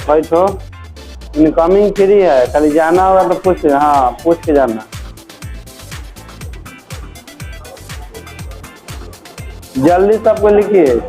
भाई तो incoming free है, खाली जाना होगा तो पूछ, हाँ पूछ के जाना। जल्दी सबको लिखिए।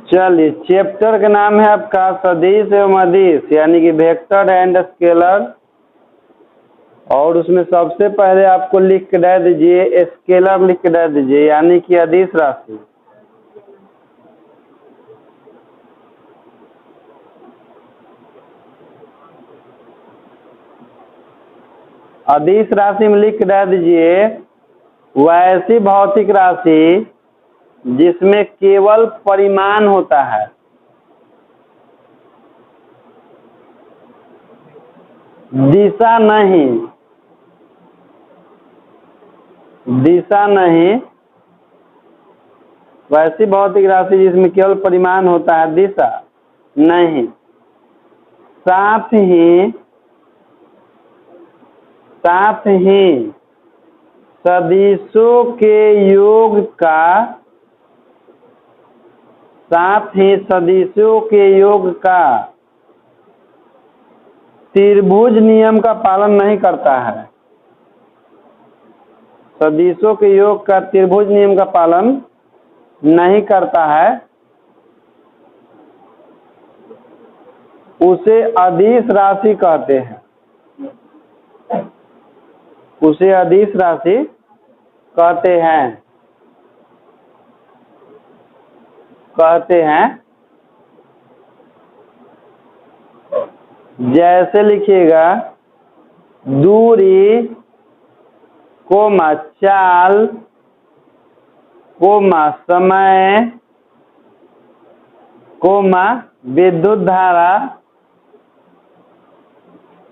चलिए, चैप्टर का नाम है आपका सदिश एवं अदिश, यानी कि वेक्टर एंड स्केलर। और उसमें सबसे पहले आपको लिख के दे दीजिए, स्केलर लिख के दे दीजिए, यानी कि अदिश राशि। अदिश राशि में लिख के दे दीजिए वैसी भौतिक राशि जिसमें केवल परिमाण होता है, दिशा नहीं, दिशा नहीं, वैसी भौतिक राशि जिसमें केवल परिमाण होता है, दिशा नहीं। साथ ही सदिशों के योग का, साथ ही सदिशों के योग का त्रिभुज नियम का पालन नहीं करता है। सदिशों के योग का त्रिभुज नियम का पालन नहीं करता है, उसे अदिश राशि कहते हैं, उसे अदिश राशि कहते हैं। जैसे लिखिएगा दूरी, कोमा चाल, कोमा समय, कोमा विद्युत धारा,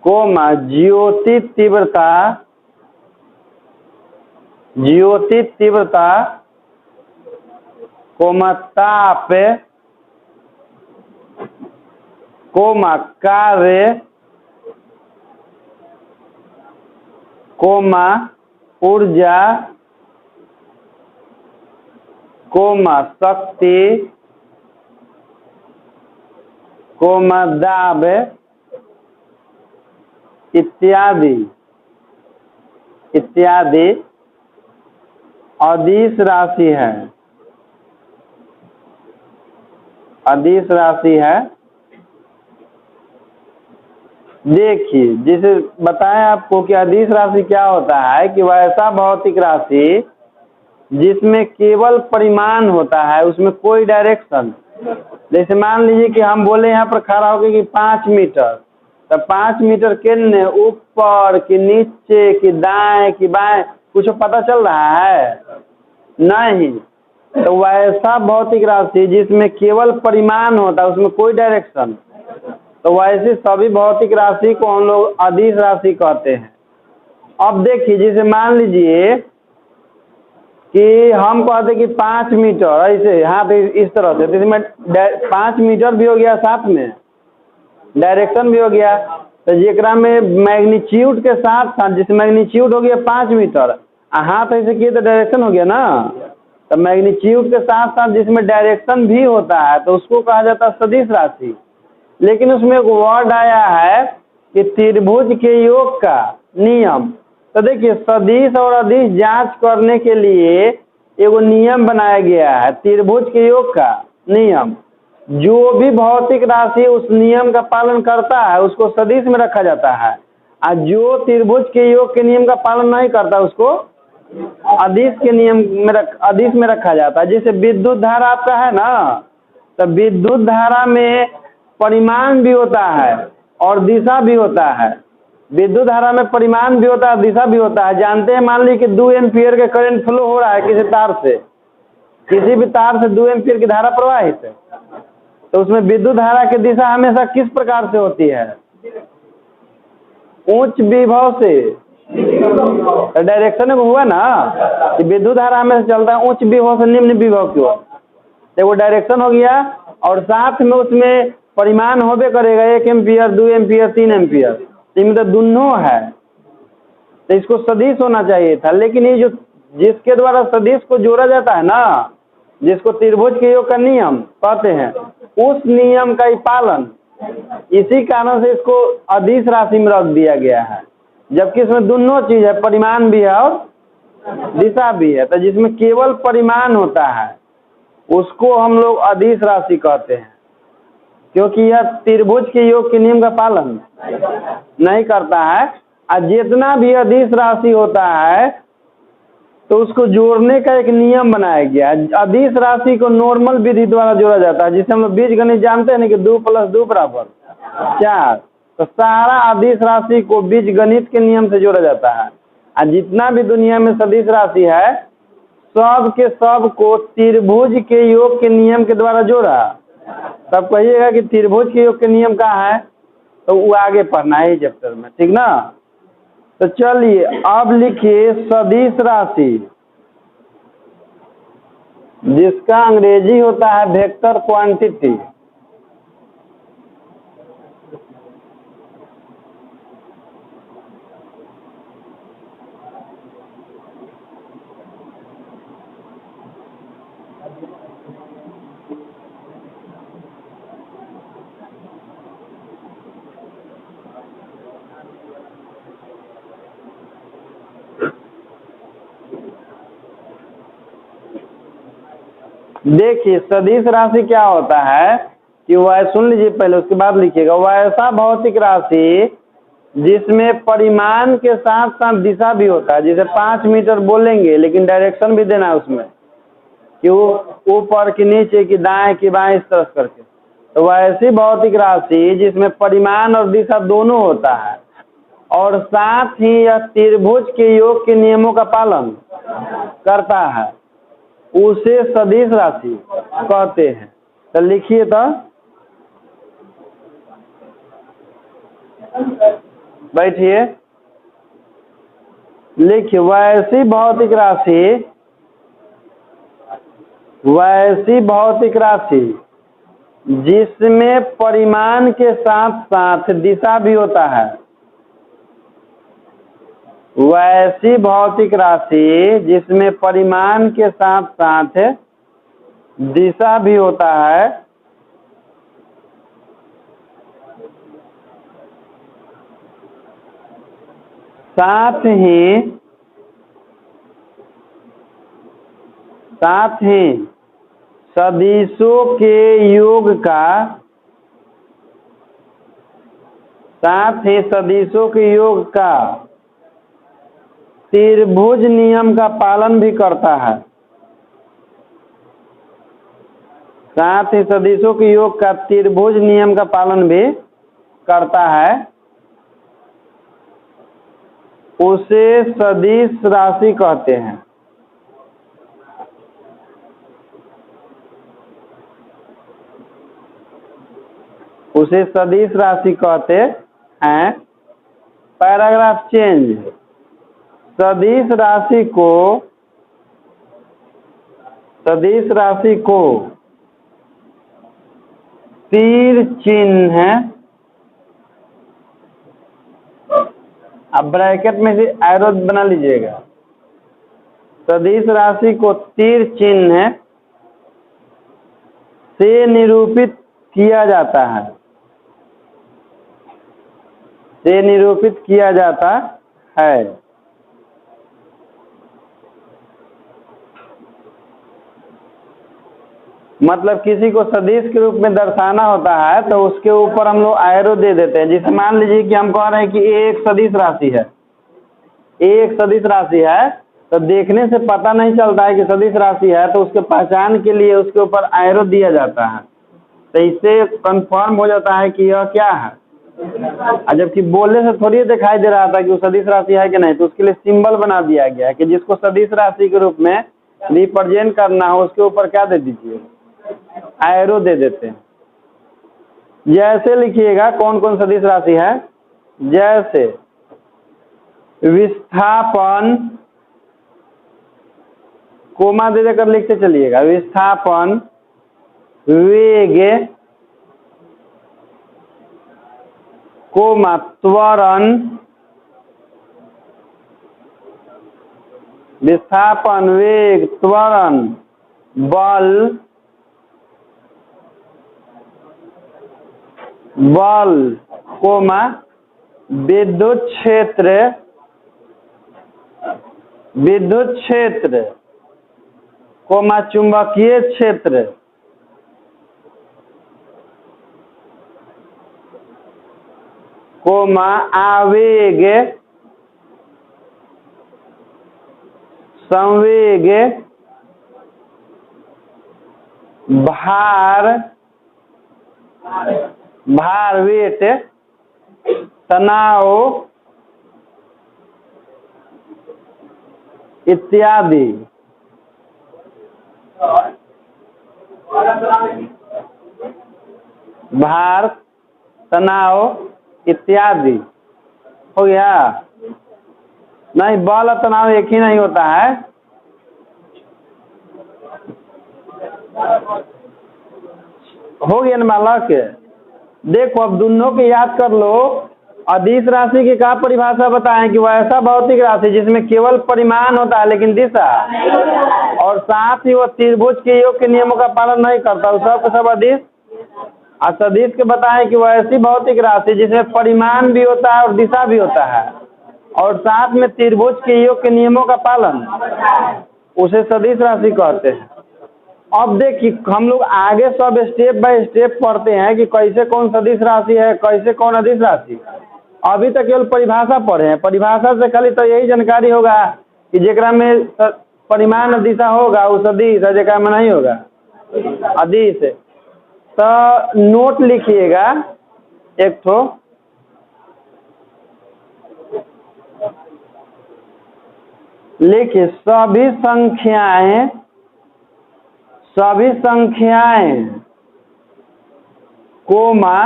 कोमा ज्योति तीव्रता, कोमा ताप, कोमा कार्य, कोमा ऊर्जा, कोमा शक्ति, कोमा दाब इत्यादि अदिश राशि है, अदिश राशि है। देखिए, जिसे बताएं आपको कि अदिश राशि क्या होता है, कि वैसा भौतिक राशि जिसमें केवल परिमाण होता है, उसमें कोई डायरेक्शन। जैसे मान लीजिए कि हम बोले यहाँ पर खड़ा होकर कि 5 मीटर, तो 5 मीटर कितने, ऊपर कि नीचे कि दाएं कि बाएं, कुछ पता चल रहा है नहीं। तो वैसा भौतिक राशि जिसमें केवल परिमाण होता है, उसमें कोई डायरेक्शन, तो वैसे सभी भौतिक राशि को हम लोग अदिश राशि कहते हैं। अब देखिए, जैसे मान लीजिए कि हम कहते कि 5 मीटर ऐसे हाथ इस तरह से, तो इसमें 5 मीटर भी हो गया, साथ में डायरेक्शन भी हो गया। तो जेकरा में मैग्नीट्यूड के साथ साथ, जिस मैग्नीट्यूड हो गया 5 मीटर, हाथ ऐसे किए तो डायरेक्शन हो गया ना। तो मैग्नीट्यूड के साथ साथ जिसमें डायरेक्शन भी होता है, तो उसको कहा जाता है सदिश राशि। लेकिन उसमें एक वर्ड आया है कि त्रिभुज के योग का नियम। तो देखिए, सदिश और अदिश जांच करने के लिए एगो नियम बनाया गया है त्रिभुज के योग का। नियम। जो भी भौतिक राशि उस नियम का पालन करता है उसको सदिश में रखा जाता है, और जो त्रिभुज के योग के नियम का पालन नहीं करता उसको अदिश के नियम में अदिश में रखा जाता है। जैसे विद्युत धारा आपका है ना, तो विद्युत धारा में परिमाण भी होता है और दिशा भी होता है। विद्युत धारा में परिमाण भी होता है, दिशा भी होता है। जानते हैं, मान लीजिए कि 2 एम्पीयर के करंट फ्लो हो रहा है किसी तार से, किसी भी तार से 2 एम्पीयर की धारा प्रवाहित है, तो उसमें विद्युत धारा की दिशा हमेशा किस प्रकार से होती है? उच्च विभव से। डायरेक्शन में हुआ ना कि विद्युत धारा हमेशा चलता है उच्च विभव से निम्न विभव की ओर, तो वो डायरेक्शन हो गया। और साथ में उसमें परिमाण होबे करेगा, 1 एम्पीयर, 2 एम्पीयर, 3 एम्पीयर, इसमें तो दोनों है, तो इसको सदिश होना चाहिए था। लेकिन ये जो जिसके द्वारा सदिश को जोड़ा जाता है ना, जिसको त्रिभुज के योग का नियम कहते हैं, उस नियम का ही पालन, इसी कारण से इसको अदिश राशि में रख दिया गया है। जबकि इसमें दोनों चीज है, परिमाण भी है और दिशा भी है। तो जिसमें केवल परिमाण होता है उसको हम लोग अदिश राशि कहते हैं, क्योंकि यह त्रिभुज के योग के नियम का पालन नहीं करता है। और जितना भी अदिश राशि होता है तो उसको जोड़ने का एक नियम बनाया गया है। अदिश राशि को नॉर्मल विधि द्वारा जोड़ा जाता है, जिसे हम लोग बीज गणित जानते हैं ना कि 2 + 2 = 4। तो सारा अदिश राशि को बीज गणित के नियम से जोड़ा जाता है। और जितना भी दुनिया में सदिश राशि है सब के सब को त्रिभुज के योग के नियम के द्वारा जोड़ा। तब कहिएगा कि त्रिभुज के योग के नियम कहाँ है, तो वो आगे पढ़ना है चैप्टर में, ठीक ना। तो चलिए अब लिखिए सदिश राशि, जिसका अंग्रेजी होता है वेक्टर क्वांटिटी। देखिए सदिश राशि क्या होता है कि वह, सुन लीजिए पहले उसके बाद लिखिएगा, वह ऐसा भौतिक राशि जिसमें परिमाण के साथ साथ दिशा भी होता है। जैसे 5 मीटर बोलेंगे लेकिन डायरेक्शन भी देना है उसमें, कि वो ऊपर की नीचे की दाएं की बाएं इस तरह करके। तो वह ऐसी भौतिक राशि जिसमें परिमाण और दिशा दोनों होता है और साथ ही यह त्रिभुज के योग के नियमों का पालन करता है, उसे सदिश राशि कहते हैं। तो लिखिए, तो बैठिए, लिखिए, वैसी भौतिक राशि जिसमें परिमाण के साथ साथ दिशा भी होता है। वैसी भौतिक राशि जिसमें परिमाण के साथ साथ दिशा भी होता है, साथ ही सदिशों के योग का त्रिभुज नियम का पालन भी करता है। साथ ही सदिशों के योग का त्रिभुज नियम का पालन भी करता है, उसे सदिश राशि कहते हैं। उसे सदिश राशि कहते हैं। Paragraph change. सदिश राशि को तीर चिन्ह, अब ब्रैकेट में से एरो बना लीजिएगा। सदिश राशि को तीर चिन्ह से निरूपित किया जाता है, मतलब किसी को सदिश के रूप में दर्शाना होता है तो उसके ऊपर हम लोग एरो दे देते हैं। जैसे मान लीजिए कि हम कह रहे हैं कि ए एक सदिश राशि है, ए एक सदिश राशि है, तो देखने से पता नहीं चलता है कि सदिश राशि है, तो उसके पहचान के लिए उसके ऊपर एरो दिया जाता है, तो इससे कंफर्म हो जाता है कि यह क्या है। जबकि बोलने से थोड़ी दिखाई दे रहा था कि वो सदिश राशि है कि नहीं, तो उसके लिए सिंबल बना दिया गया है कि जिसको सदिश राशि के रूप में रिप्रेजेंट करना हो उसके ऊपर क्या दे दीजिए, एरो दे देते हैं। जैसे लिखिएगा कौन कौन सदिश राशि है, जैसे विस्थापन, कोमा दे देकर लिखते चलिएगा, विस्थापन, वेग, कोमा त्वरण, विस्थापन, वेग, त्वरण, बल, बल, कोमा विद्युत क्षेत्र, विद्युत क्षेत्र, कोमा चुंबकीय क्षेत्र, कोमा आवेग, संवेग, भार, भार वेट, तनाव इत्यादि। भार, तनाव इत्यादि हो गया। नहीं, बल और तनाव एक ही नहीं होता है। हो गया ना बालक। देखो अब दोनों के याद कर लो। अदिश राशि की क्या परिभाषा बताएं कि वह ऐसा भौतिक राशि जिसमें केवल परिमाण होता है लेकिन दिशा, और साथ ही वह त्रिभुज के योग के नियमों का पालन नहीं करता, उस सब अदिश। और सदिश के बताएं कि वह ऐसी भौतिक राशि जिसमें परिमाण भी होता है और दिशा भी होता है और साथ में त्रिभुज के योग के नियमों का पालन, उसे सदिश राशि कहते हैं। अब देखिए हम लोग आगे सब स्टेप बाय स्टेप पढ़ते हैं कि कैसे कौन सदिश राशि है, कैसे कौन अदिश राशि। अभी तक केवल परिभाषा पढ़े हैं। परिभाषा से खाली तो यही जानकारी होगा कि जेकरा में परिमाण दिशा होगा वो सदिश है, जेकरा में नहीं होगा अदिश। तो नोट लिखिएगा एक ठो, लिखिए सभी संख्याएं, सभी संख्याएं कोमा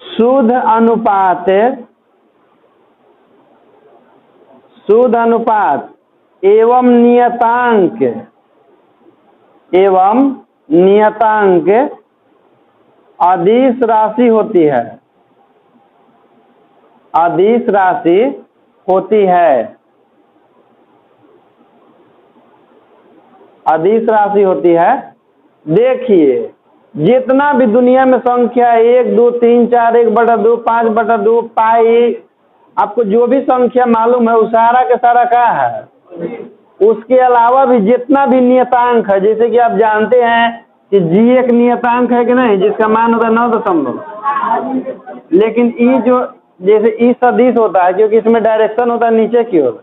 शुद्ध अनुपात, शुद्ध अनुपात एवं नियतांक, एवं नियतांक अदिश राशि होती है, अदिश राशि होती है, अदिश राशि होती है। देखिए जितना भी दुनिया में संख्या 1 2 3 4 1/2 5/2 पाई, आपको जो भी संख्या मालूम है वो सारा के सारा क्या है। उसके अलावा भी जितना भी नियतांक है, जैसे कि आप जानते हैं कि जी एक नियतांक है कि नहीं, जिसका मान होता है 9 दशमलव। लेकिन ई जो जैसे ई सदिश होता है क्योंकि इसमें डायरेक्शन होता है नीचे की ओर,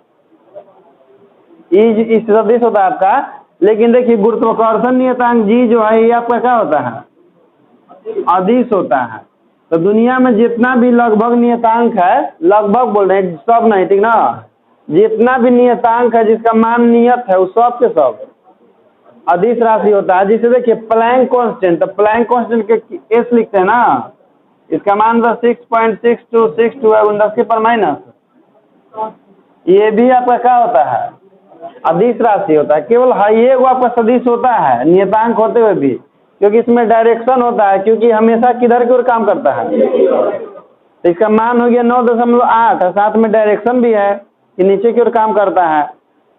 ई सदिश होता है आपका। लेकिन देखिए गुरुत्वाकर्षण नियतांक जी जो है ये आपका क्या होता है, अदिश होता है। तो दुनिया में जितना भी लगभग नियतांक है, लगभग बोल रहे हैं सब नहीं, ठीक ना, जितना भी नियतांक है जिसका मान नियत है वो सब के सब अदिश राशि होता है। जैसे देखिए प्लैंक कांस्टेंट, तो प्लैंक कांस्टेंट के एस लिखते हैं ना, इसका मान 6.6262 है 10 के पर माइनस। ये भी आपका क्या होता है, अदिश राशि होता है। केवल ये वो आपका सदिश होता है नियतांक होते हुए भी, क्योंकि इसमें डायरेक्शन होता है, क्योंकि हमेशा किधर की ओर काम करता है। तो इसका मान हो गया 9.8, साथ में डायरेक्शन भी है कि नीचे की ओर काम करता है,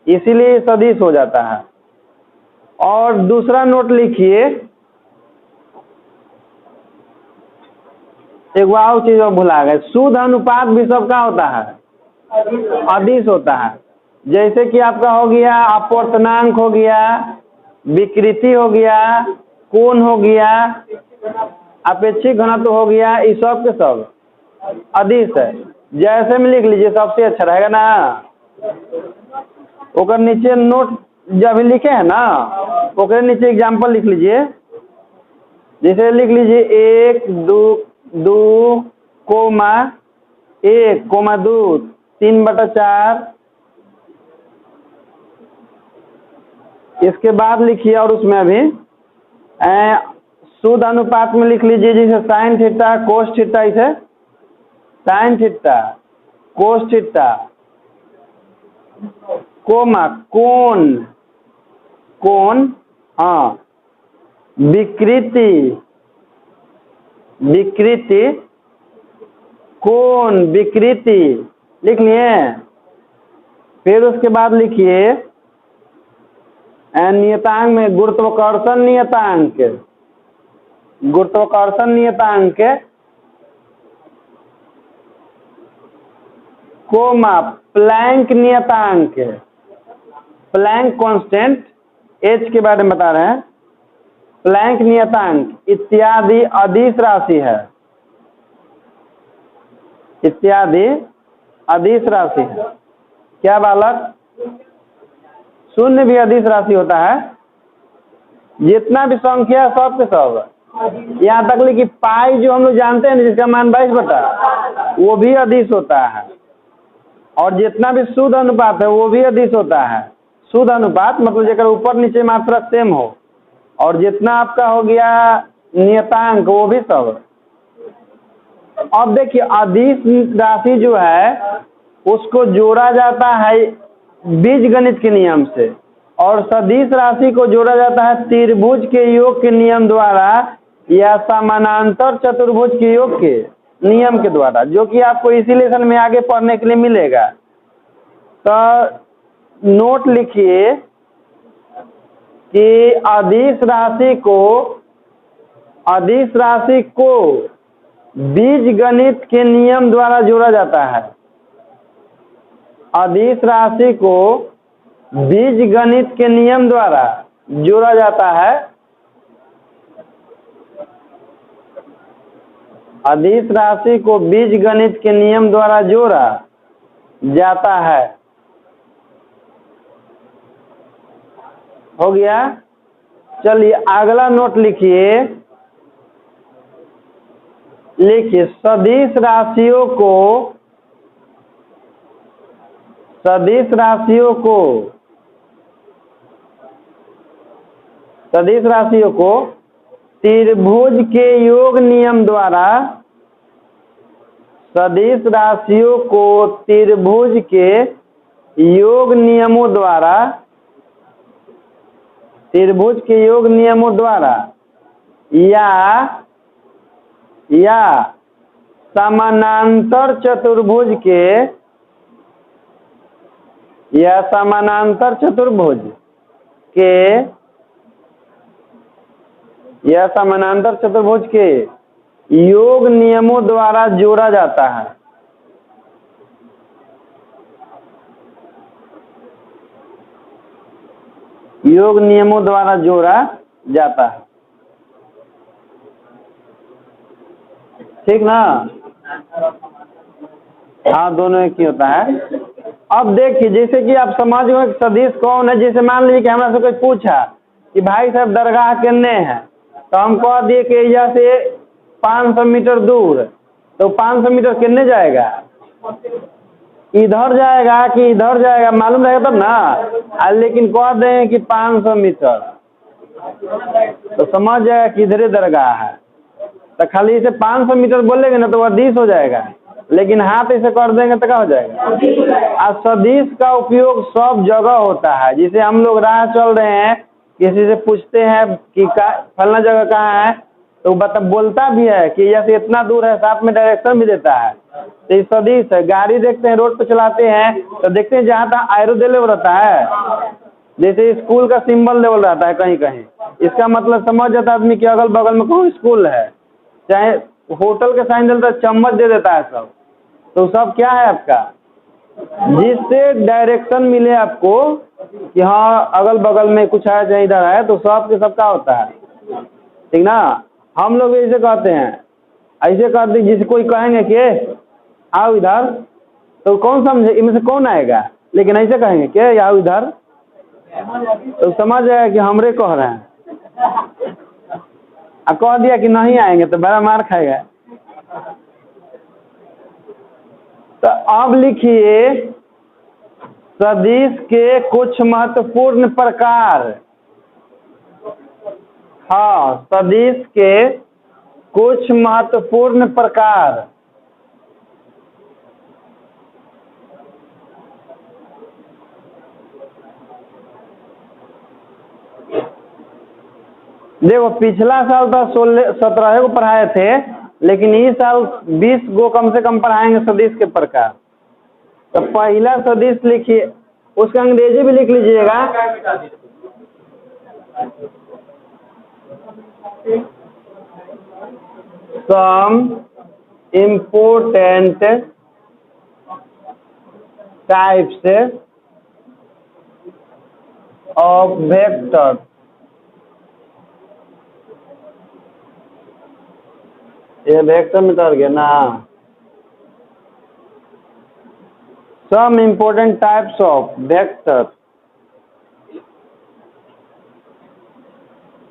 इसीलिए सदिश हो जाता है। और दूसरा नोट लिखिए, एक और चीज और भुला गए, शुद्ध अनुपात भी सबका होता है, अदिश होता है। जैसे कि आपका हो गया अपूर्णांक, हो गया विकृति, हो गया कोण हो गया, अपेक्षिक घनत्व हो गया, ये सब के सब अदिश है। जैसे में लिख लीजिए सबसे अच्छा रहेगा ना। ओकर नीचे नोट जब लिखे हैं ना, ओकर नीचे एग्जाम्पल लिख लीजिए। जैसे लिख लीजिए 1 2 कोमा 1 कोमा 2 3/4। इसके बाद लिखिए और उसमें अभी शुद्ध अनुपात में लिख लीजिए, जैसे साइन थीटा कोस थीटा, इसे sine theta cos theta coma कोण, कोण हाँ, विकृति विकृति कोण विकृति लिख लिए। फिर उसके बाद लिखिए नियतांक में गुरुत्वाकर्षण नियतांक, गुरुत्वाकर्षण नियतांक कोमा प्लैंक नियतांक, प्लैंक कांस्टेंट एच के बारे में बता रहे हैं, प्लैंक नियतांक इत्यादि अदिश राशि है, इत्यादि अदिश राशि है। क्या बालक? शून्य भी अदिश राशि होता है। जितना भी संख्या है सब के सब, यहाँ तक कि पाई जो हम लोग जानते हैं जिसका मान 22 बटा, वो भी अदिश होता है। और जितना भी शुद्ध अनुपात है वो भी अदिश होता है। शुद्ध अनुपात मतलब जेकर ऊपर नीचे मात्रा सेम हो, और जितना आपका हो गया नियतांक वो भी सब। अब देखिए अदिश राशि जो है उसको जोड़ा जाता है बीजगणित के नियम से, और सदिश राशि को जोड़ा जाता है त्रिभुज के योग के नियम द्वारा या समानांतर चतुर्भुज के योग के नियम के द्वारा, जो कि आपको इसी लेसन में आगे पढ़ने के लिए मिलेगा। तो नोट लिखिए कि अदिश राशि को बीजगणित के नियम द्वारा जोड़ा जाता है। अदिश राशि को बीजगणित के नियम द्वारा जोड़ा जाता है। अदिश राशि को बीजगणित के नियम द्वारा जोड़ा जाता है। हो गया? चलिए अगला नोट लिखिए। लिखिए सदिश राशियों को त्रिभुज के योग नियम द्वारा, सदिश राशियों को त्रिभुज के योग नियमों द्वारा, त्रिभुज के योग नियमों द्वारा या समानांतर चतुर्भुज के, या समानांतर चतुर्भुज के, या समानांतर चतुर्भुज के योग नियमों द्वारा जोड़ा जाता है। योग नियमों द्वारा जोड़ा जाता है। ठीक ना? हाँ, दोनों एक ही होता है। अब देखिए जैसे कि आप समझ गए सदिश कौन है। जैसे मान लीजिए कि हमरा से कोई पूछा कि भाई साहब दरगाह कितने हैं, तो हम कह दिए कि यहाँ से 500 मीटर दूर, तो 500 मीटर कितने जाएगा? इधर जाएगा कि इधर जाएगा मालूम रहेगा तब ना। लेकिन कह दें कि 500 मीटर, तो समझ जाएगा कि इधर ही दरगाह है। तो खाली इसे 500 मीटर बोलेंगे ना तो वह अदिश हो जाएगा, लेकिन हाथ इसे कर देंगे तो क्या हो जाएगा? और सदिश का उपयोग सब जगह होता है। जैसे हम लोग राह चल रहे हैं, किसी से पूछते हैं कि फलना जगह कहाँ है, तो बोलता भी है कि यहाँ से इतना दूर है, साथ में डायरेक्शन भी देता है। तो ये सदिश है। गाड़ी देखते हैं, रोड पे चलाते हैं तो देखते हैं जहाँ तक एरो दे लेवल रहता है, जैसे स्कूल का सिंबल लेवल रहता है कहीं कहीं, इसका मतलब समझ जाता है आदमी कि अगल बगल में कोई स्कूल है। चाहे होटल के साइन देता है, चम्मच दे देता है सब, तो सब क्या है आपका, जिससे डायरेक्शन मिले आपको कि हाँ अगल बगल में कुछ है चाहे इधर है, तो सब के सब का होता है ठीक ना। हम लोग ऐसे कहते हैं, ऐसे कहते हैं जिसे कोई कहेंगे कि आओ इधर, तो कौन समझे, इनमें से कौन आएगा। लेकिन ऐसे कहेंगे कि आओ इधर, तो समझ जाएगा कि हमरे कह रहे हैं। कह दिया कि नहीं आएंगे तो बड़ा मार खाएगा। तो अब लिखिए सदिश के कुछ महत्वपूर्ण प्रकार। हाँ, सदिश के कुछ महत्वपूर्ण प्रकार। देखो पिछला साल तो 16-17 को पढ़ाए थे, लेकिन इस साल 20 को कम से कम पढ़ाएंगे सदिश के प्रकार। तो पहला सदिश लिखिए, उसका अंग्रेजी भी लिख लीजिएगा। Some important types of vector. ये वेक्टर में तर गया ना। Some important types of vector,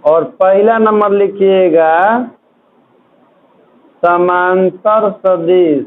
और पहला नंबर लिखिएगा समांतर सदिश।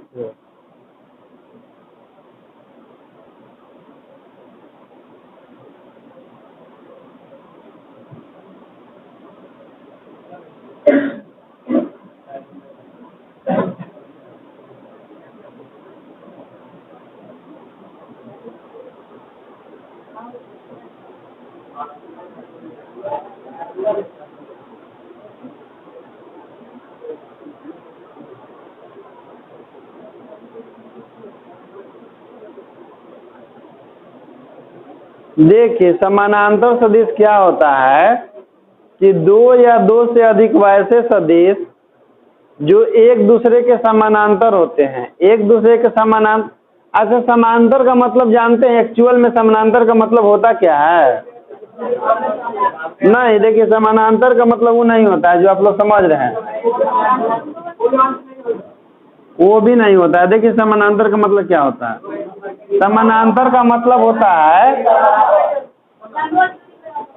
देखिए समानांतर सदिश क्या होता है कि दो या दो से अधिक वैसे सदिश जो एक दूसरे के समानांतर होते हैं। एक दूसरे के समानांतर, अच्छा समांतर का मतलब जानते हैं एक्चुअल में समानांतर का मतलब होता क्या है? नहीं, देखिए समानांतर का मतलब वो नहीं होता है जो आप लोग समझ रहे हैं, वो भी नहीं होता है। देखिए समानांतर का मतलब क्या होता है। समानांतर का मतलब होता है,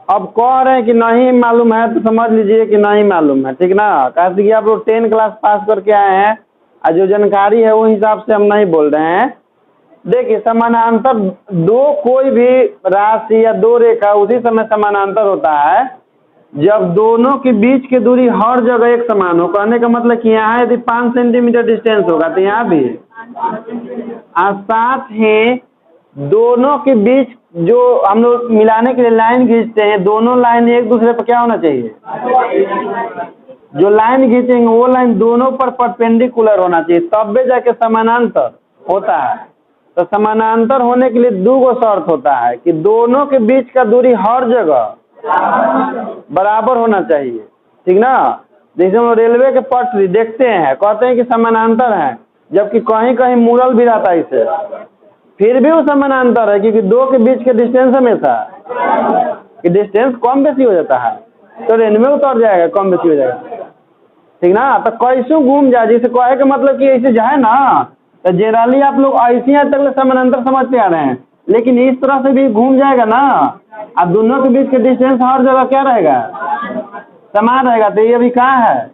अब कह रहे हैं कि नहीं मालूम है तो समझ लीजिए कि नहीं मालूम है, ठीक ना। कैसे कि आप लोग 10 क्लास पास करके आए हैं और जो जानकारी है वो हिसाब से हम नहीं बोल रहे हैं। देखिए समानांतर दो कोई भी राशि या दो रेखा उसी समय समानांतर होता है जब दोनों के बीच की दूरी हर जगह एक समान हो। कहने का मतलब कि यहाँ यदि 5 सेंटीमीटर डिस्टेंस होगा तो यहाँ भी, और साथ ही दोनों के बीच जो हम लोग मिलाने के लिए लाइन खींचते हैं, दोनों लाइन एक दूसरे पर क्या होना चाहिए, जो लाइन खींचेंगे वो लाइन दोनों पर परपेंडिकुलर होना चाहिए, तब भी जाके समानांतर होता है। तो समानांतर होने के लिए दो गो शर्त होता है कि दोनों के बीच का दूरी हर जगह बराबर होना चाहिए, ठीक ना। जैसे हम रेलवे के पटरी देखते हैं, कहते हैं कि समानांतर है, जबकि कहीं कहीं मुड़ल भी रहता है इसे, फिर भी वो समानांतर है क्योंकि दो के बीच के डिस्टेंस हमेशा कि डिस्टेंस कम बेसी हो जाता है तो रेल में उतर जाएगा, कम बेसी हो जाएगा, ठीक ना। तो कैसे घूम जाए, जैसे कहे का मतलब कि ऐसे जाए ना, तो जनरली आप लोग ऐसे यहाँ तक समानांतर समझते आ रहे हैं, लेकिन इस तरह से भी घूम जाएगा ना, अब दोनों के बीच के डिस्टेंस हर जगह क्या रहेगा, समान रहेगा। तो ये अभी कहाँ है,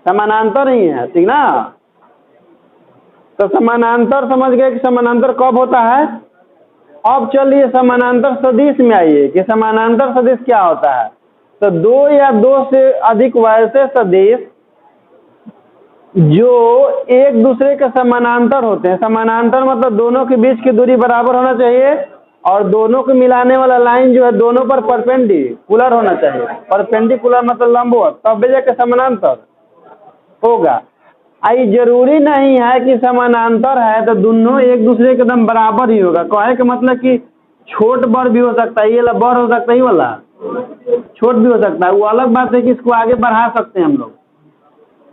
समानांतर ही है, ठीक ना। तो समानांतर समझ गए कि समानांतर कब होता है। अब चलिए समानांतर सदिश में आइए कि समानांतर सदिश क्या होता है। तो दो या दो से अधिक वैसे सदिश जो एक दूसरे के समानांतर होते हैं। समानांतर मतलब दोनों के बीच की दूरी बराबर होना चाहिए और दोनों को मिलाने वाला लाइन जो है दोनों पर परपेंडिकुलर होना चाहिए। परपेंडिकुलर मतलब लंबवत, तब भी जाके समानांतर होगा। आई जरूरी नहीं है कि समानांतर है तो दोनों एक दूसरे के एकदम बराबर ही होगा। कहे का मतलब कि छोट बड़ भी हो सकता है, ये वाला बड़ हो सकता है, ये वाला छोट भी हो सकता है। वो अलग बात है कि इसको आगे बढ़ा सकते हैं हम लोग,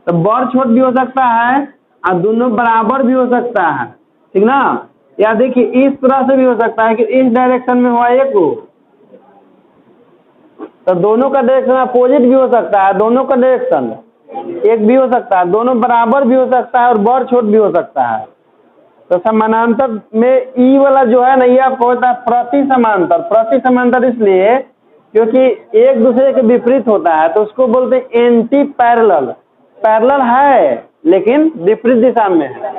तो बड़ छोट भी हो सकता है और दोनों बराबर भी हो सकता है, ठीक ना। या देखिए इस तरह से भी हो सकता है कि इस डायरेक्शन में हुआ एक हो, तो दोनों का डायरेक्शन अपोजिट भी हो सकता है, दोनों का डायरेक्शन एक भी हो सकता है, दोनों बराबर भी हो सकता है और बड़ छोट भी हो सकता है। तो समानांतर में ई वाला जो है ना, ये आपको होता है प्रति समांतर। प्रति समांतर इसलिए क्योंकि एक दूसरे के विपरीत होता है, तो उसको बोलते हैं एंटी पैरेलल। पैरेलल है लेकिन विपरीत दिशा में है।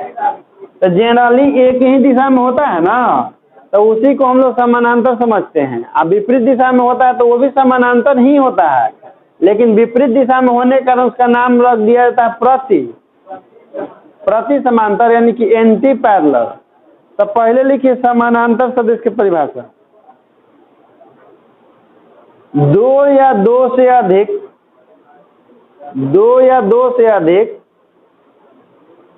तो जनरली एक ही दिशा में होता है ना, तो उसी को हम लोग समानांतर समझते हैं। अब विपरीत दिशा में होता है तो वो भी समानांतर ही होता है, लेकिन विपरीत दिशा में होने के कारण उसका नाम रख दिया जाता है प्रति। प्रति समांतर यानी कि एंटी पैरेलल। तो पहले लिखिए समानांतर सदिश की परिभाषा। दो या दो से अधिक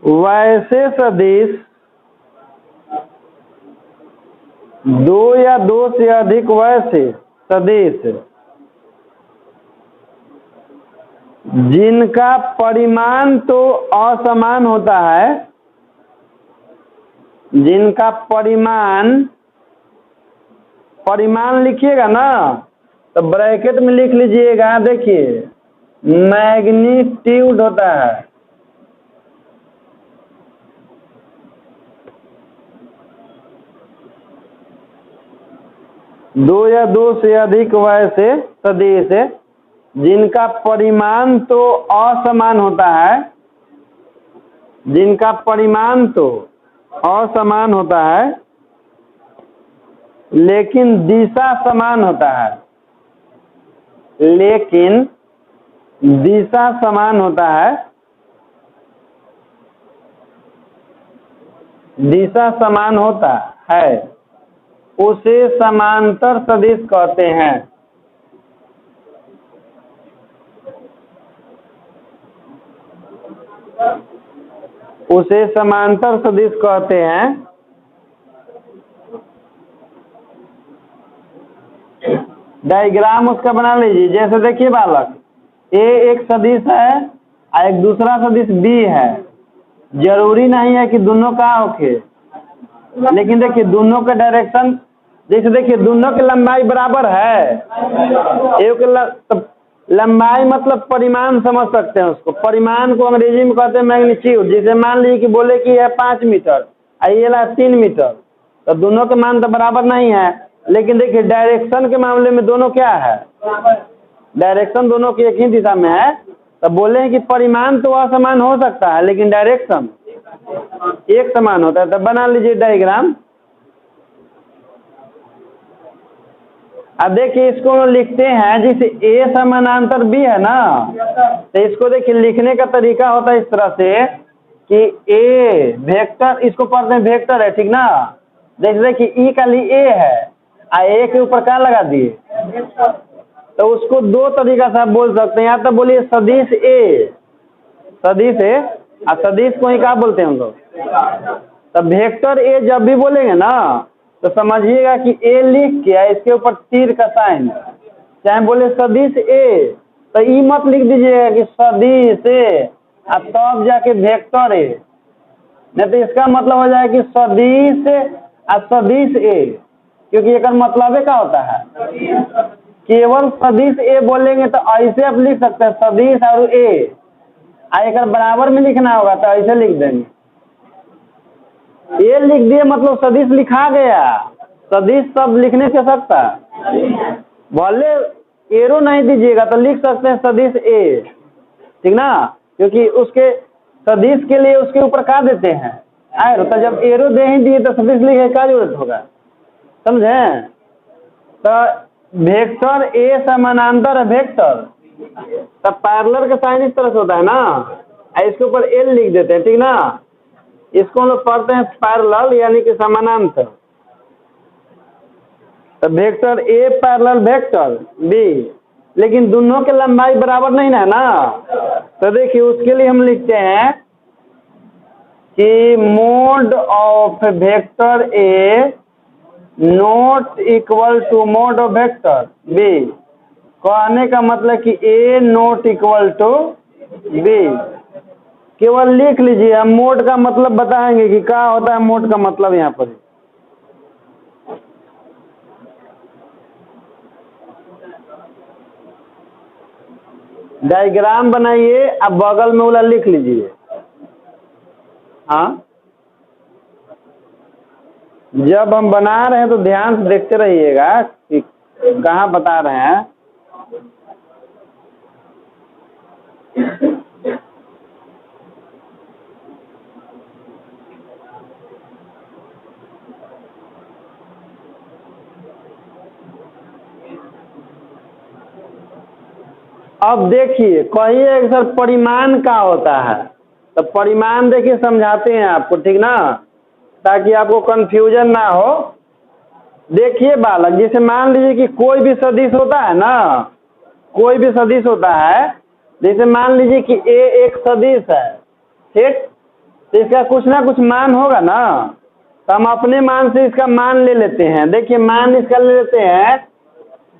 वैसे सदिश, दो या दो से अधिक वैसे सदिश जिनका परिमाण तो असमान होता है, जिनका परिमाण लिखिएगा ना तो ब्रैकेट में लिख लीजिएगा। देखिए मैग्नीट्यूड होता है, दो या दो से अधिक वैसे सदिश जिनका परिमाण तो असमान होता है, जिनका परिमाण तो असमान होता है लेकिन दिशा समान होता है, लेकिन दिशा समान होता है, दिशा समान होता है, उसे समांतर सदिश कहते हैं। उसे समांतर सदिश कहते हैं। डायग्राम उसका बना लीजिए। जैसे देखिए बालक, ए एक सदिश है और एक दूसरा सदिश बी है। जरूरी नहीं है कि दोनों का होके, लेकिन देखिए दोनों का डायरेक्शन, जैसे देखिए दोनों की लंबाई बराबर है। एक लंबाई मतलब परिमाण समझ सकते हैं उसको। परिमाण को अंग्रेजी में कहते हैं मैग्नीट्यूड। जैसे मान लीजिए कि बोले कि है 5 मीटर और ये ला 3 मीटर, तो दोनों के मान तो बराबर नहीं है, लेकिन देखिए डायरेक्शन के मामले में दोनों क्या है, डायरेक्शन दोनों की एक ही दिशा में है। तो बोले हैं कि परिमाण तो असमान हो सकता है लेकिन डायरेक्शन एक समान होता है। तो बना लीजिए डायग्राम। अब देखिए इसको लिखते हैं, जैसे ए समानांतर बी है ना, तो इसको देखिए लिखने का तरीका होता है इस तरह से कि ए वेक्टर, इसको पढ़ते हैं वेक्टर है, ठीक ना। जैसे देखिए ई का लिए ए है और ए के ऊपर क्या लगा दिए, तो उसको दो तरीका से आप बोल सकते हैं। या तो बोलिए सदिश ए, सदिश ए, और सदिश को ही क्या बोलते हैं हम लोग। तो वेक्टर ए जब भी बोलेंगे ना तो समझिएगा कि ए लिख के इसके ऊपर तीर का साइन, चाहे बोले सदिश ए तो ई मत लिख दीजिएगा कि सदिश ए और तब जाके वेक्टर ए, नहीं तो इसका मतलब हो जाए कि सदिश और सदिश ए, क्योंकि एक मतलब क्या होता है, केवल सदिश ए बोलेंगे तो ऐसे आप लिख सकते हैं सदिश और ए, एक बराबर में लिखना होगा तो ऐसे लिख देंगे। ए लिख दिए मतलब सदिश लिखा गया, सदिश सब लिखने से सकता, भले एरो नहीं दीजिएगा तो लिख सकते हैं सदिश ए, ठीक ना, क्योंकि उसके सदिश के लिए उसके ऊपर क्या देते हैं एरो। तो जब एरो दे ही दिए तो सदिश लिखे क्या जरूरत होगा, समझे। तो वेक्टर ए समानांतर है वेक्टर, तो पैरेलल का साइन इस तरह से होता है ना, इसके ऊपर एल लिख देते हैं, ठीक ना। इसको हम लोग पढ़ते हैं पैरेलल यानी कि समानांतर। तो vector A parallel vector B, लेकिन दोनों के लंबाई बराबर नहीं है ना। तो देखिए उसके लिए हम लिखते हैं कि mod of vector A not equal to mod of vector B. कहने का मतलब कि A not equal to B, केवल लिख लीजिए। हम मोड का मतलब बताएंगे कि क्या होता है मोड का मतलब यहाँ पर। डायग्राम बनाइए, अब बगल में वाला लिख लीजिए। हाँ, जब हम बना रहे हैं तो ध्यान से देखते रहिएगा कि कहाँ बता रहे हैं। अब देखिए, कहिए सर परिमाण का होता है, तो परिमाण देखिए समझाते हैं आपको, ठीक ना, ताकि आपको कंफ्यूजन ना हो। देखिए बालक, जैसे मान लीजिए कि कोई भी सदिश होता है ना, कोई भी सदिश होता है, जैसे मान लीजिए कि ए एक सदिश है, ठीक, तो इसका कुछ ना कुछ मान होगा ना, तो हम अपने मान से इसका मान ले लेते हैं। देखिए मान इसका ले लेते हैं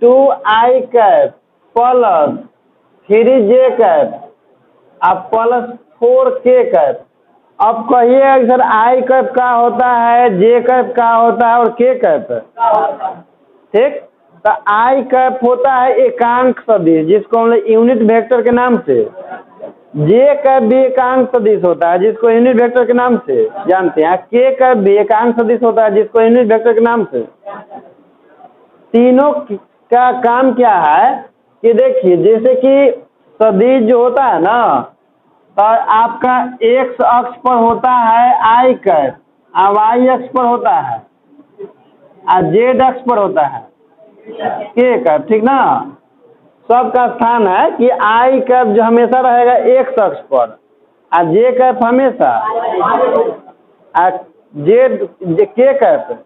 2i cap plus 3j cap अब प्लस 4k कैप। अब कहिए सर i कैप का होता है, j कैप का होता है और k कैप, ठीक। तो i कैप होता है एकांक सदिश, जिसको हम यूनिट वेक्टर के नाम से, j कैप भी एकांक सदिश होता है जिसको यूनिट वेक्टर के नाम से जानते हैं, k कैप भी एकांक सदिश होता है जिसको यूनिट वेक्टर के नाम से। तीनों का काम क्या है कि देखिए, जैसे कि सदिश जो होता है ना, तो आपका x अक्ष पर होता है i कैप, अब y अक्ष पर होता है और z अक्ष पर होता है k कैप, ठीक ना। सबका स्थान है कि i कैप जो हमेशा रहेगा x अक्ष पर और j कैप हमेशा k कैप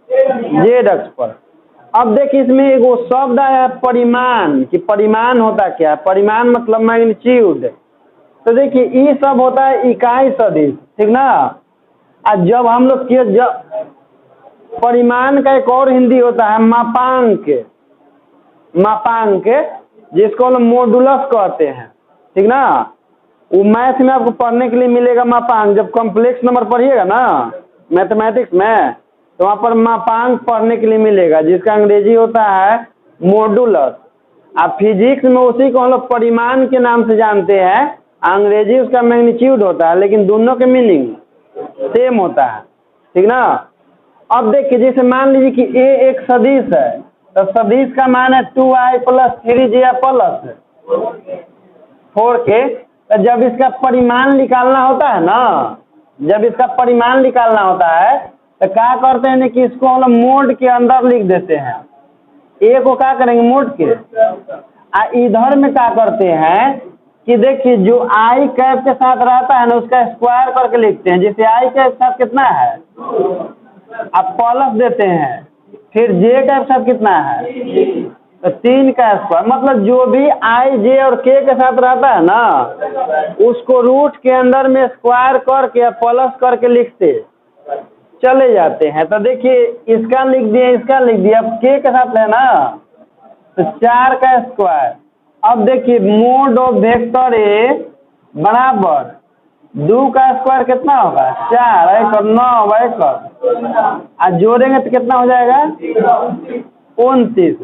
z अक्ष पर। अब देखिए इसमें एगो शब्द आया है परिमाण, कि परिमाण होता क्या है, परिमाण मतलब मैग्नीट्यूड। तो देखिए ये सब होता है इकाई सदिश, ठीक ना। और जब हम लोग के जब परिमाण का एक और हिंदी होता है मापांक, मापांक जिसको हम मॉडुलस कहते हैं, ठीक ना। वो मैथ में आपको पढ़ने के लिए मिलेगा मापांक, जब कॉम्प्लेक्स नंबर पढ़िएगा ना मैथमेटिक्स में, तो वहाँ पर मापांक पढ़ने के लिए मिलेगा, जिसका अंग्रेजी होता है मॉडुलस। अब फिजिक्स में उसी को हम लोग परिमाण के नाम से जानते हैं, अंग्रेजी उसका मैग्नीट्यूड होता है, लेकिन दोनों के मीनिंग सेम होता है, ठीक ना। अब देखिए जैसे मान लीजिए कि a एक सदिश है, तो सदिश का मान है 2i plus 3j plus 4k। तो जब इसका परिमाण निकालना होता है ना, जब इसका परिमाण निकालना होता है तो क्या करते हैं कि इसको हम मोड के अंदर लिख देते हैं। ए को क्या करेंगे मोड के, इधर में क्या करते हैं कि देखिए जो आई कैप के साथ रहता है ना उसका स्क्वायर करके लिखते हैं। जैसे आई कैप के साथ कितना है, अब प्लस देते हैं, फिर जे कैप के साथ कितना है तो 3 का स्क्वायर, मतलब जो भी आई जे और के साथ रहता है ना उसको रूट के अंदर में स्क्वायर करके प्लस करके लिखते चले जाते हैं। तो देखिए इसका लिख दिया, इसका लिख दिया, अब के साथ है ना तो 4 का स्क्वायर। अब देखिए मोड ऑफ वेक्टर ए बराबर 2 का स्क्वायर कितना होगा 4 एक और 9 एक और जोड़ेंगे तो कितना हो जाएगा 29।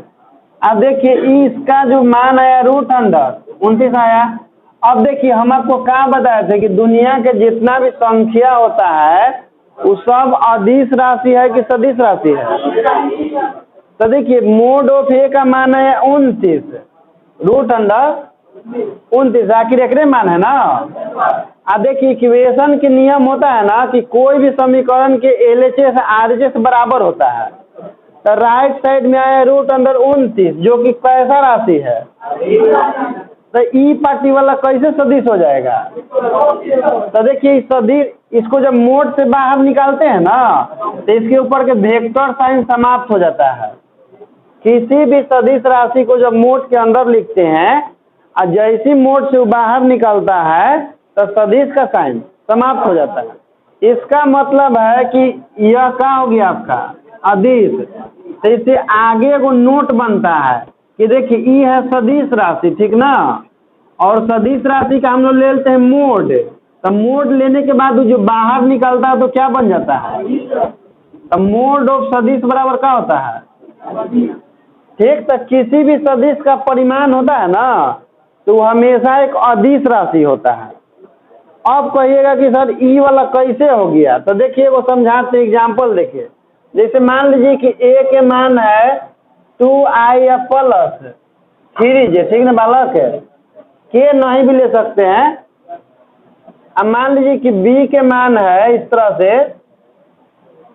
अब देखिए इसका जो मान आया रूट अंडर 29 आया। अब देखिए हम आपको क्या बताए थे कि दुनिया के जितना भी संख्या होता है वो सब अदिश राशि है कि सदिश राशि है। तो देखिए मोड ऑफ ए का मान है 29 रूट अंडर 29, आखिर एक मान है ना। अब देखिए इक्वेशन के नियम होता है ना कि कोई भी समीकरण के LHS RHS बराबर होता है। तो राइट साइड में आया रूट अंडर 29 जो कि कैसा राशि है, तो ई पार्टी वाला कैसे सदिश हो जाएगा। तो देखिए सदिश इसको जब मोड से बाहर निकालते हैं ना तो इसके ऊपर के वेक्टर साइन समाप्त हो जाता है। किसी भी सदिश राशि को जब मोड के अंदर लिखते हैं और जैसी मोड से बाहर निकलता है तो सदिश का साइन समाप्त हो जाता है। इसका मतलब है कि यह क्या हो गया आपका अदिश। तो इससे आगे वो नोट बनता है कि देखिए ई है सदिश राशि, ठीक ना, और सदिश राशि का हम लोग ले लेते हैं मोड। तो मोड लेने के बाद जो बाहर निकलता है तो क्या बन जाता है, तो मोड ऑफ सदिश बराबर क्या होता है ठीक, तो किसी भी सदिश का परिमाण होता है ना, तो हमेशा एक अदिश राशि होता है। अब कहिएगा कि सर ई वाला कैसे हो गया, तो देखिए वो समझाते एग्जाम्पल देखिए। जैसे मान लीजिए कि ए के मान है 2i प्लस 3j, ठीक ना बालक है, के नहीं भी ले सकते हैं। अब मान लीजिए कि बी के मान है इस तरह से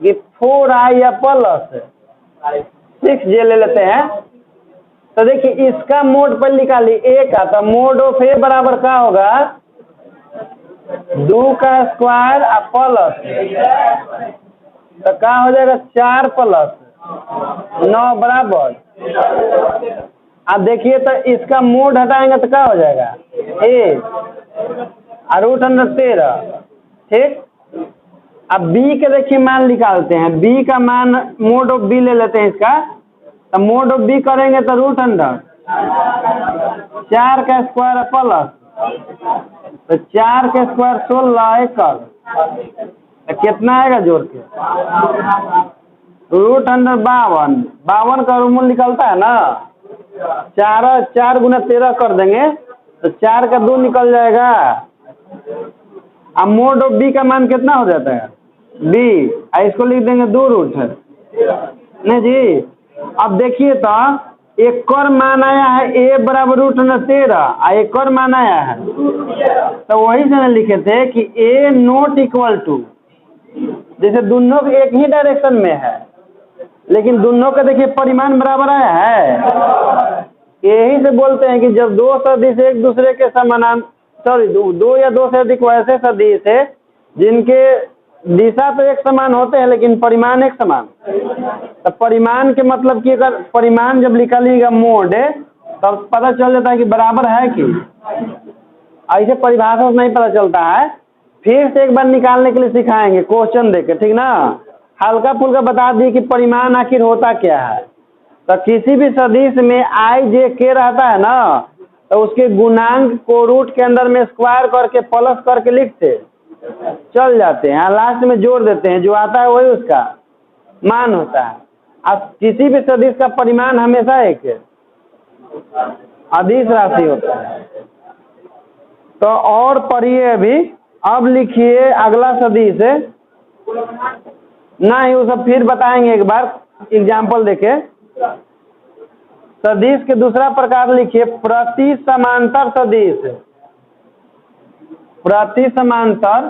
कि 4i प्लस 6j ले लेते हैं। तो देखिए इसका मोड पर निकालिए ए का, तो मोड ऑफ ए बराबर क्या होगा, 2 का स्क्वायर प्लस, तो क्या हो जाएगा 4 प्लस 9 बराबर। अब देखिए तो इसका मोड हटाएंगे तो क्या हो जाएगा ए √13, ठीक। अब बी के देखिए मान निकालते हैं, बी का मान मोड ऑफ बी ले लेते हैं इसका, तो मोड ऑफ बी करेंगे तो √100, 4 का स्क्वायर प्लस, तो 4 के स्क्वायर 16 एकड़, तो कितना आएगा जोड़ के √52, 52 का रूमूल निकलता है ना, 4 गुना 13 कर देंगे तो 4 का 2 निकल जाएगा। अब मोड ऑफ बी का मान कितना हो जाता है बी, इसको लिख देंगे 2 रूट नहीं जी। अब देखिए तो एक और मान आया है ए बराबर √13, एक और मान आया है, तो वही से लिखे थे कि ए नॉट इक्वल टू, जैसे दोनों एक ही डायरेक्शन में है लेकिन दोनों का देखिए परिमाण बराबर आया है। यही से बोलते हैं कि जब दो सदिश एक दूसरे के समानांतर, सॉरी दो या दो से अधिक वैसे सदिश है जिनके दिशा तो एक समान होते हैं लेकिन परिमाण एक समान, तो परिमाण के मतलब कि अगर परिमाण जब निकालिएगा मोड तब पता चल जाता है कि बराबर है कि, ऐसे परिभाषा से नहीं पता चलता है। फिर से एक बार निकालने के लिए सिखाएंगे क्वेश्चन देके, ठीक ना, हल्का फुल्का बता दिए कि परिमाण आखिर होता क्या है। तो किसी भी सदिश में आई जे के रहता है ना, तो उसके गुणांक को रूट के अंदर में स्क्वायर करके प्लस करके लिखते चल जाते हैं, लास्ट में जोड़ देते हैं, जो आता है वही उसका मान होता है। अब किसी भी सदिश का परिमाण हमेशा एक अदिश राशि होता है। तो और पढ़िए अभी, अब लिखिए अगला सदिश है, नहीं वो सब फिर बताएंगे एक बार एग्जाम्पल देके। सदिश के दूसरा प्रकार लिखिए प्रति समांतर सदिश, प्रति समांतर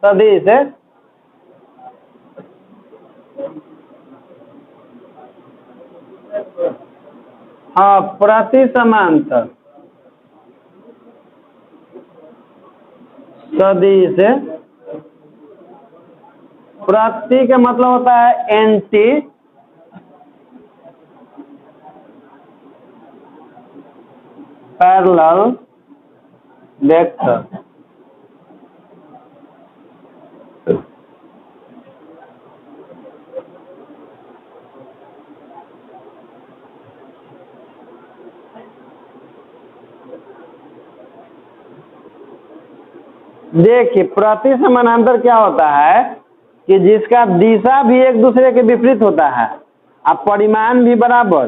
सदिश है, हाँ प्रति समांतर सदिश है। प्रति का मतलब होता है एंटी, पैरेलल वेक्टर, देखिए प्रति समानांतर क्या होता है कि जिसका दिशा भी एक दूसरे के विपरीत होता है, अब परिमाण भी बराबर,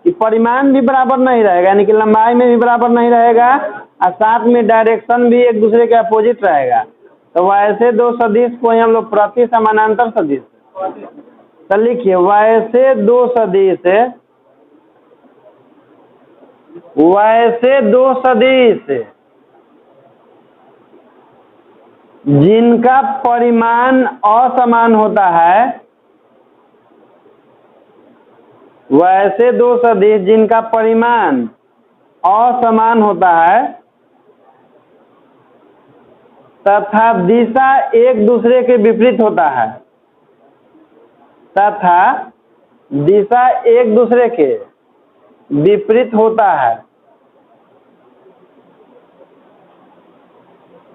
कि परिमाण भी बराबर नहीं रहेगा, यानी कि लंबाई में भी बराबर नहीं रहेगा और साथ में डायरेक्शन भी एक दूसरे के अपोजिट रहेगा, तो वैसे दो सदिश को हम लोग प्रति समानांतर सदिश। तो लिखिए वैसे दो सदिश, वैसे दो सदिश जिनका परिमाण असमान होता है, वैसे दो सदिश जिनका परिमाण असमान होता है तथा दिशा एक दूसरे के विपरीत होता है, तथा दिशा एक दूसरे के विपरीत होता है,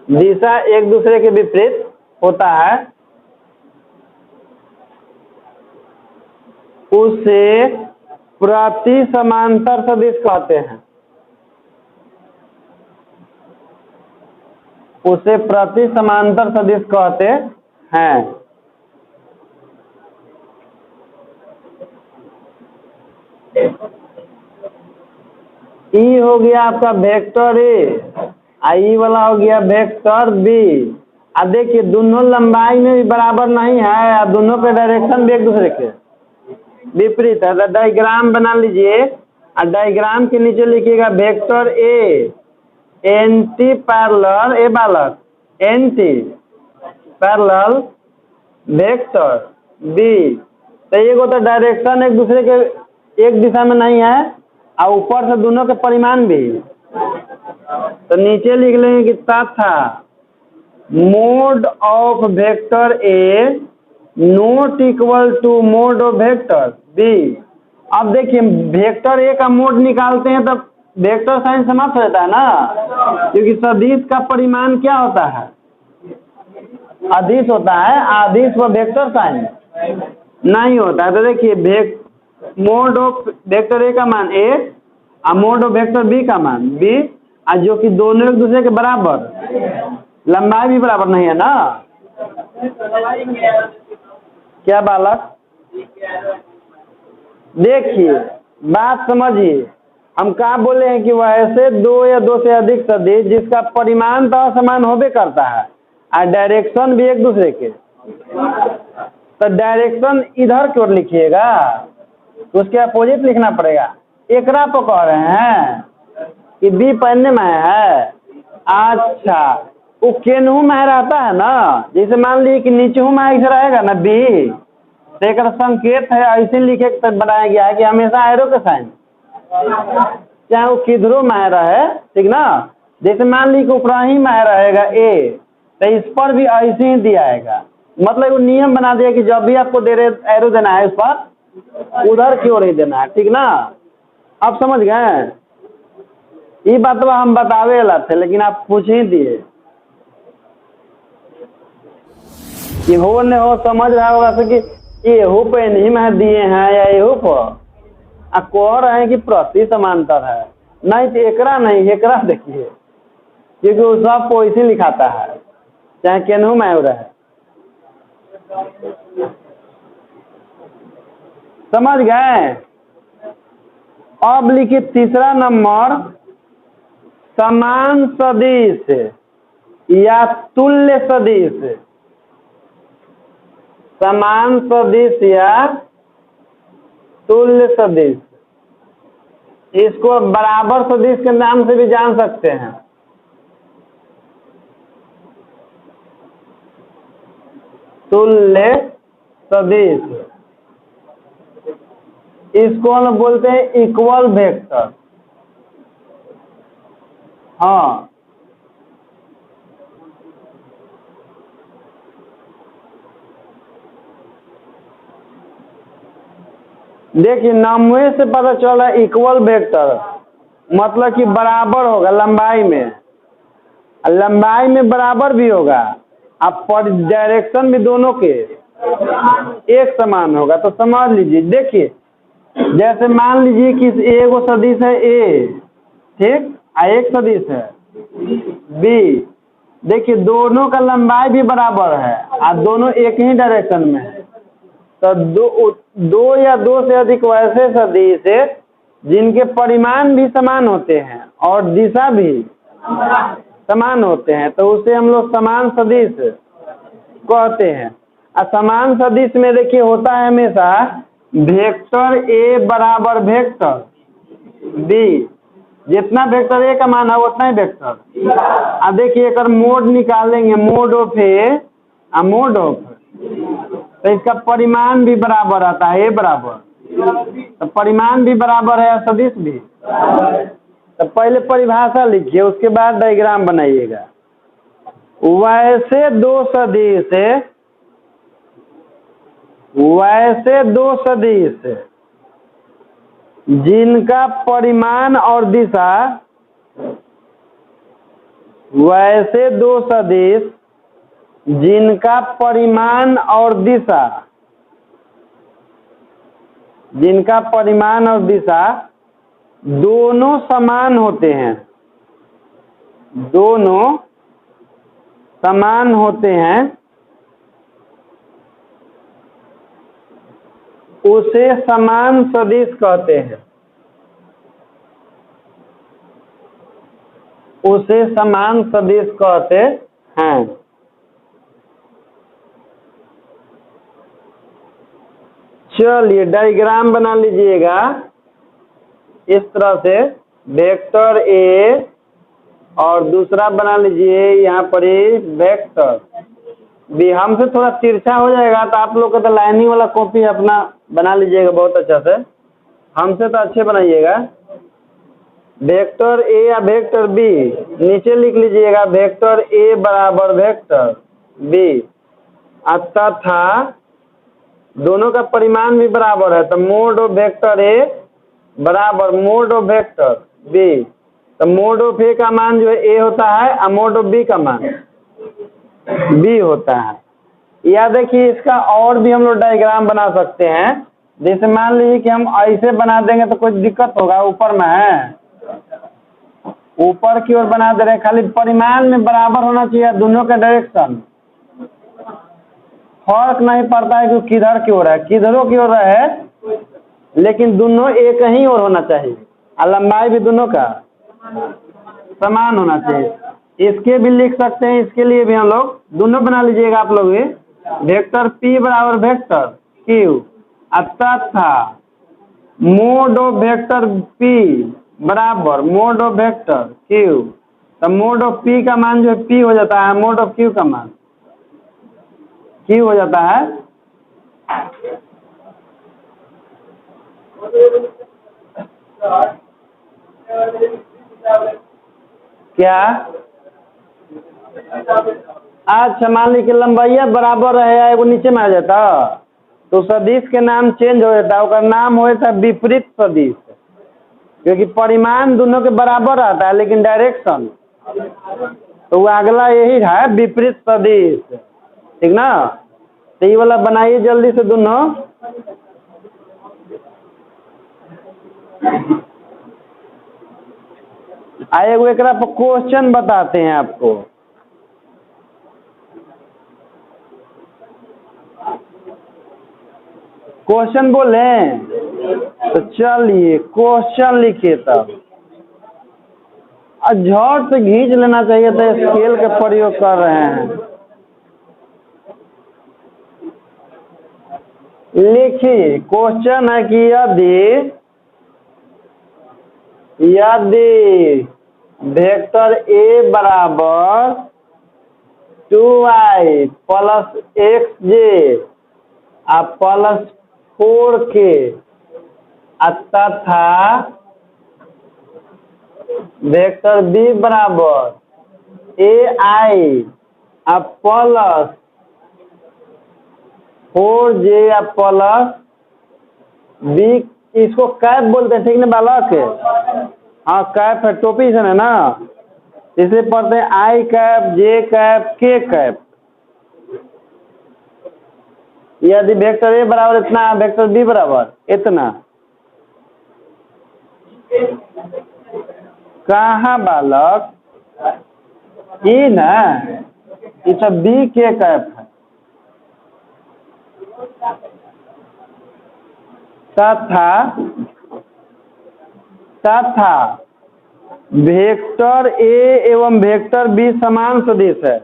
दिशा एक दूसरे के विपरीत होता है, उसे प्रति समांतर सदिश कहते हैं, उसे प्रति समांतर सदिश कहते हैं। ई हो गया आपका वेक्टर ए, ई वाला हो गया वेक्टर बी। अब देखिए दोनों लंबाई में भी बराबर नहीं है और दोनों के डायरेक्शन भी एक दूसरे के विपरीत है। तो डायग्राम बना लीजिए और डायग्राम के नीचे लिखिएगा वेक्टर ए एंटी पैरेलल ए बालक एंटी पैरेलल वेक्टर बी। तो एगो तो डायरेक्शन एक दूसरे के एक दिशा में नहीं है और ऊपर से दोनों के परिमाण भी। तो नीचे लिख लेंगे कि तथा mod of vector A not equal to mod of vector B. अब देखिए वेक्टर ए का मोड निकालते हैं तब वेक्टर साइन समाप्त हो जाता है ना, क्योंकि सदिश का परिमाण क्या होता है, अदिश होता है। अदिश व वेक्टर साइन नहीं होता है। तो देखिए मोड ऑफ वेक्टर ए का मान ए और मोड ऑफ वेक्टर बी का मान बी, और जो कि दोनों एक दूसरे के बराबर, लंबाई भी बराबर नहीं है ना। क्या बालक, देखिए बात समझिए, हम क्या बोले हैं कि वैसे दो या दो से अधिक सदिश जिसका परिमाण तो समान होबे करता है और डायरेक्शन भी एक दूसरे के, तो डायरेक्शन इधर की ओर लिखिएगा, उसके अपोजिट लिखना पड़ेगा। एकरा तो कह रहे हैं कि बी पहनने में है। अच्छा वो केनहू में रहता है ना, जैसे मान लीजिए कि नीचे में ऐसे रहेगा ना बी, तो एक संकेत है ऐसे लिखे बनाया गया है कि हमेशा एरो के साइन चाहे वो किधरों में रहे, ठीक ना। जैसे मान लीजिए कि ऊपर ही में रहेगा ए, तो इस पर भी ऐसे ही दिया आएगा। मतलब वो नियम बना दिया कि जब भी आपको दे रहे एरो देना है उस पर उधर की ओर ही देना है, ठीक ना। आप समझ गए, ये बात तो हम बतावे वाला थे लेकिन आप पूछ ही दिए कि हो न हो समझ रहा होगा कि एहू पे नहीं में दिए हैं या एहू पर कह रहे हैं कि प्रति समांतर है, नहीं तो एकरा नहीं एकरा देखिए, क्योंकि वो सब को इसी लिखाता है चाहे केनहू में रहे। समझ गए। अब लिखिए तीसरा नंबर, समान सदिश या तुल्य सदिश। समान सदिश या तुल्य सदिश, इसको बराबर सदिश के नाम से भी जान सकते हैं। तुल्य सदिश, इसको हम बोलते हैं इक्वल वेक्टर। हाँ देखिए नामवे से पता चला इक्वल वेक्टर मतलब कि बराबर होगा लंबाई में, लंबाई में बराबर भी होगा, अब पर डायरेक्शन भी दोनों के एक समान होगा। तो समझ लीजिए, देखिए जैसे मान लीजिए कि एगो सदिश है ए, ठीक, एक सदिश है बी। देखिए दोनों का लंबाई भी बराबर है और दोनों एक ही डायरेक्शन में है। तो दो या दो से अधिक वैसे सदिश जिनके परिमाण भी समान होते हैं और दिशा भी समान होते हैं, तो उसे हम लोग समान सदिश कहते हैं। और समान सदिश में देखिए होता है हमेशा वेक्टर ए बराबर वेक्टर बी, जितना वेक्टर ए का मान है उतना ही वेक्टर। अब देखिए एक मोड निकालेंगे, मोड ऑफ ए और मोड ऑफ, तो इसका परिमाण भी बराबर आता है, ए बराबर, तो परिमाण भी बराबर है और सदिश भी। तो पहले परिभाषा लिखिए उसके बाद डायग्राम बनाइएगा। वैसे दो सदिश जिनका परिमाण और दिशा, वैसे दो सदिश जिनका परिमाण और दिशा, जिनका परिमाण और दिशा दोनों समान होते हैं, दोनों समान होते हैं, उसे समान सदिश कहते हैं। उसे समान सदिश कहते हैं। चलिए डायग्राम बना लीजिएगा इस तरह से, वेक्टर ए और दूसरा बना लीजिए यहाँ पर ही वेक्टर बी। हमसे थोड़ा तिरछा हो जाएगा तो आप लोग का तो लाइनिंग वाला कॉपी अपना बना लीजिएगा बहुत अच्छा से, हमसे तो अच्छे बनाइएगा। वेक्टर ए या वेक्टर बी नीचे लिख लीजिएगा, वेक्टर ए बराबर वेक्टर बी, तथा दोनों का परिमाण भी बराबर है, तो मोड ऑफ वेक्टर ए बराबर मोड ऑफ वेक्टर बी। तो मोड ऑफ ए का मान जो है ए होता है और मोड ऑफ बी का मान बी होता है। या देखिए इसका और भी हम लोग डायग्राम बना सकते हैं। जैसे मान लीजिए कि हम ऐसे बना देंगे तो कुछ दिक्कत होगा, ऊपर में है, ऊपर की ओर बना दे रहे हैं, खाली परिमाण में बराबर होना चाहिए दोनों का डायरेक्शन, फर्क नहीं पड़ता है कि किधर की ओर है, किधरों की ओर है, लेकिन दोनों एक ही ओर होना चाहिए और लंबाई भी दोनों का समान होना चाहिए। इसके भी लिख सकते हैं, इसके लिए भी हम लोग दोनों बना लीजिएगा आप लोग भी, वेक्टर पी बराबर वेक्टर क्यू, तथा मोड ऑफ वेक्टर पी बराबर मोड ऑफ वेक्टर क्यू। तो मोड ऑफ पी का मान जो है पी हो जाता है, मोड ऑफ क्यू का मान क्यू हो जाता है। क्या अच्छा मान लीजिए लंबाइया बराबर रहे, वो नीचे में आ जाता तो सदिश के नाम चेंज हो जाता है, उसका नाम हो जाता है विपरीत सदिश, क्योंकि परिमाण दोनों के बराबर आता है लेकिन डायरेक्शन, तो वो अगला यही है विपरीत सदिश, ठीक ना। तो ये वाला बनाइए जल्दी से दोनों। आए वो एक क्वेश्चन बताते हैं आपको। क्वेश्चन बोले तो चलिए क्वेश्चन लिखिए, तब झट से खींच लेना चाहिए था, स्केल का प्रयोग कर रहे हैं। लिखिए क्वेश्चन है कि यदि वेक्टर ए बराबर 2i plus xj plus 4k तथा वेक्टर बी बराबर ai plus 4j plus B, इसको कैप बोलते हैं, ठीक ना बालक। हाँ कैप है, टोपी से है ना, इसलिए पढ़ते हैं आई कैप जे कैप के कैप। यदि वेक्टर ए बराबर इतना, वेक्टर बी बराबर इतना, कहाँ बालक ई ना, ये सब बी के कैप है। तथा वेक्टर ए एवं वेक्टर बी समान सदिश है,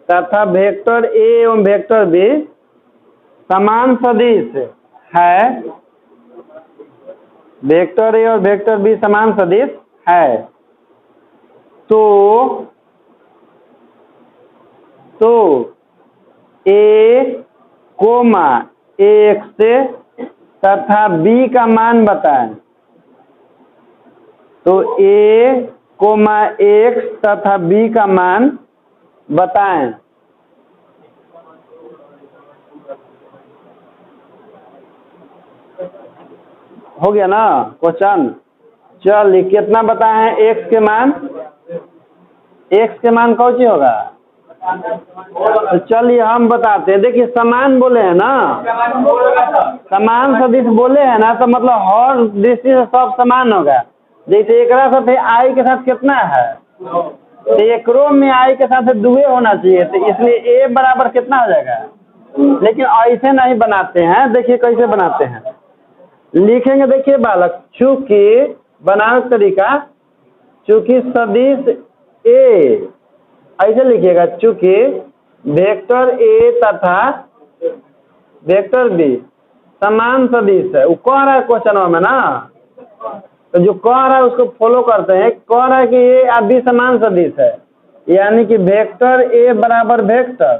तथा वेक्टर ए एवं वेक्टर बी समान सदिश है, वेक्टर ए और वेक्टर बी समान सदिश है, तो ए कोमा एक्स तथा बी का मान बताएं। तो ए कोमा एक्स तथा बी का मान बताएं। हो गया ना क्वेश्चन। चलिए कितना बताएं एक्स के मान, एक्स के मान कौन सी होगा, तो चलिए हम बताते हैं। देखिए समान बोले हैं ना, समान सदिश बोले हैं ना, तो मतलब हर दृष्टि से सब समान होगा। जैसे एक साथ आई के साथ कितना है, तो एक रो में आई के साथ दुए होना चाहिए, तो इसलिए ए बराबर कितना हो जाएगा लेकिन ऐसे नहीं बनाते हैं। देखिए कैसे बनाते हैं, लिखेंगे। देखिए बालक, चूंकि बनाने का तरीका, चूंकि सदिश ए, ऐसे लिखिएगा, चूंकि वेक्टर ए तथा वेक्टर बी समान सदिश है। वो कह रहा है क्वेश्चन में ना, तो जो कह रहा है उसको फॉलो करते हैं। कह रहा है कि ए और बी समान सदिश है, यानी कि वेक्टर ए बराबर वेक्टर,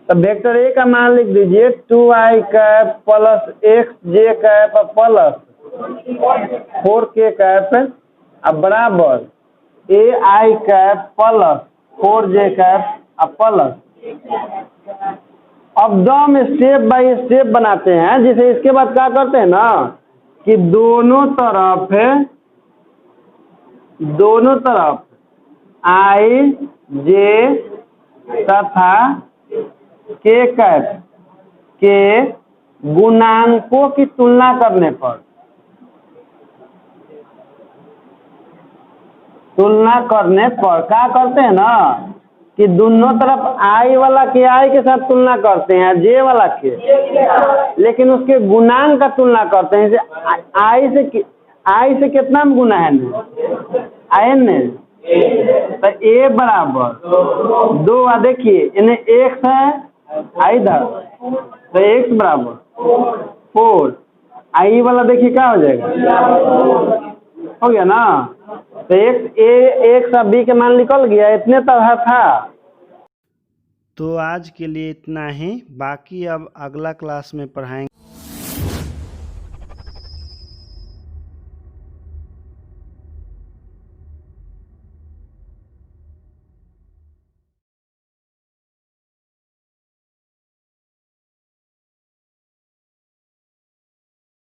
तो वेक्टर ए का मान लिख दीजिए 2i cap plus x j cap plus 4k cap अब बराबर a i cap plus 4j cap plus. अब हम स्टेप बाय स्टेप बनाते हैं। जिसे इसके बाद क्या करते हैं ना कि दोनों तरफ आई जे तथा के कैप के गुणांकों की तुलना करने पर क्या करते हैं ना कि दोनों तरफ आई वाला के आई के साथ तुलना करते हैं, जे वाला के, लेकिन उसके गुणांक का तुलना करते हैं। जैसे आई से कितना में गुना है n, तो ए बराबर 2। देखिए इन्हें x है इधर, तो x बराबर 4। आई वाला देखिए क्या हो जाएगा, हो गया ना। तो एक सब बी के मान निकल गया, इतने तरह था। तो आज के लिए इतना ही, बाकी अब अगला क्लास में पढ़ाएंगे।